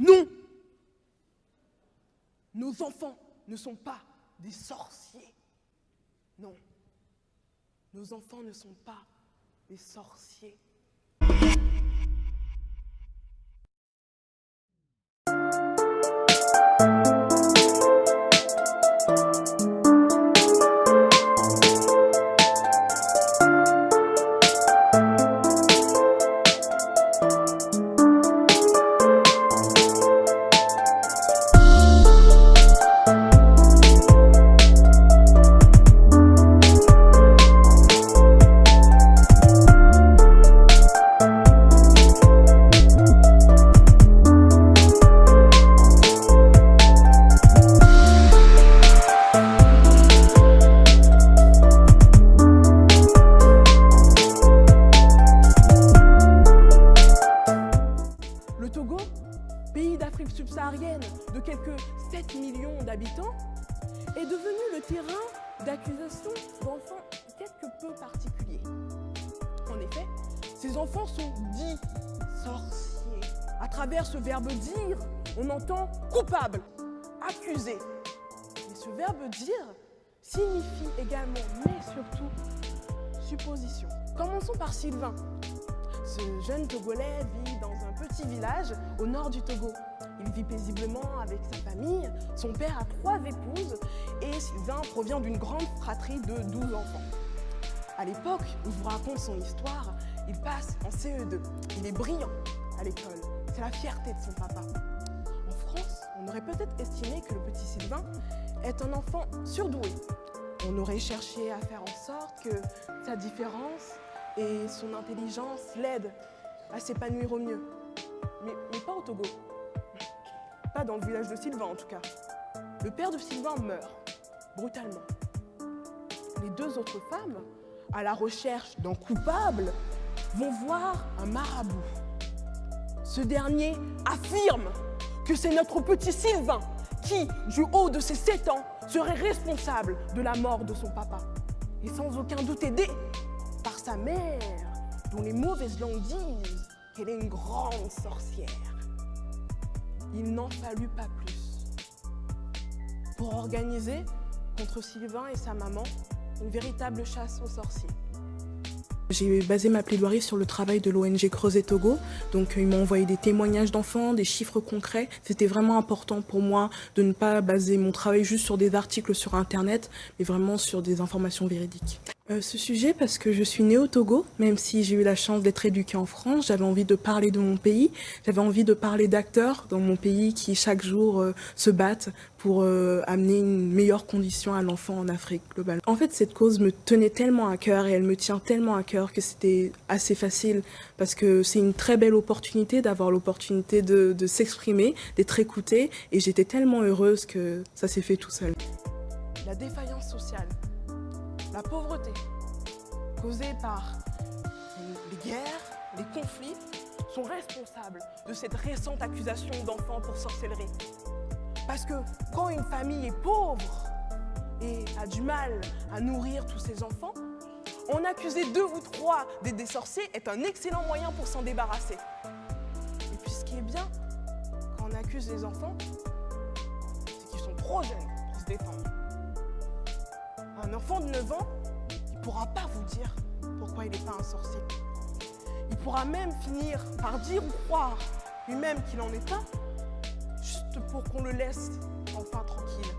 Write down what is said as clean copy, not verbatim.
Non! Nos enfants ne sont pas des sorciers. Non. Nos enfants ne sont pas des sorciers. Le Togo, pays d'Afrique subsaharienne de quelques 7 millions d'habitants, est devenu le terrain d'accusation d'enfants quelque peu particuliers. En effet, ces enfants sont dits sorciers. À travers ce verbe dire, on entend coupable, accusé. Et ce verbe dire signifie également, mais surtout, supposition. Commençons par Sylvain. Ce jeune Togolais vit dans un petit village au nord du Togo. Il vit paisiblement avec sa famille. Son père a 3 épouses et Sylvain provient d'une grande fratrie de 12 enfants. À l'époque où je vous raconte son histoire, il passe en CE2. Il est brillant à l'école. C'est la fierté de son papa. En France, on aurait peut-être estimé que le petit Sylvain est un enfant surdoué. On aurait cherché à faire en sorte que sa différence et son intelligence l'aident à s'épanouir au mieux. Mais pas au Togo. Pas dans le village de Sylvain en tout cas. Le père de Sylvain meurt brutalement. Les 2 autres femmes, à la recherche d'un coupable, vont voir un marabout. Ce dernier affirme que c'est notre petit Sylvain qui, du haut de ses 7 ans, serait responsable de la mort de son papa. Et sans aucun doute aidé par sa mère, dont les mauvaises langues disent qu'elle est une grande sorcière. Il n'en fallut pas plus pour organiser contre Sylvain et sa maman une véritable chasse aux sorciers. J'ai basé ma plaidoirie sur le travail de l'ONG Creuset Togo. Donc ils m'ont envoyé des témoignages d'enfants, des chiffres concrets. C'était vraiment important pour moi de ne pas baser mon travail juste sur des articles sur Internet, mais vraiment sur des informations véridiques. Ce sujet, parce que je suis née au Togo, même si j'ai eu la chance d'être éduquée en France, j'avais envie de parler de mon pays, j'avais envie de parler d'acteurs dans mon pays qui chaque jour se battent pour amener une meilleure condition à l'enfant en Afrique globalement. En fait, cette cause me tenait tellement à cœur et elle me tient tellement à cœur que c'était assez facile parce que c'est une très belle opportunité d'avoir l'opportunité de s'exprimer, d'être écoutée et j'étais tellement heureuse que ça s'est fait tout seul. La défaillance sociale, la pauvreté causée par les guerres, les conflits sont responsables de cette récente accusation d'enfants pour sorcellerie. Parce que quand une famille est pauvre et a du mal à nourrir tous ses enfants, en accuser 2 ou 3 des sorciers est un excellent moyen pour s'en débarrasser. Et puis ce qui est bien, quand on accuse les enfants, c'est qu'ils sont trop jeunes pour se défendre. Un enfant de 9 ans, il ne pourra pas vous dire pourquoi il n'est pas un sorcier. Il pourra même finir par dire ou croire lui-même qu'il en est un, juste pour qu'on le laisse enfin tranquille.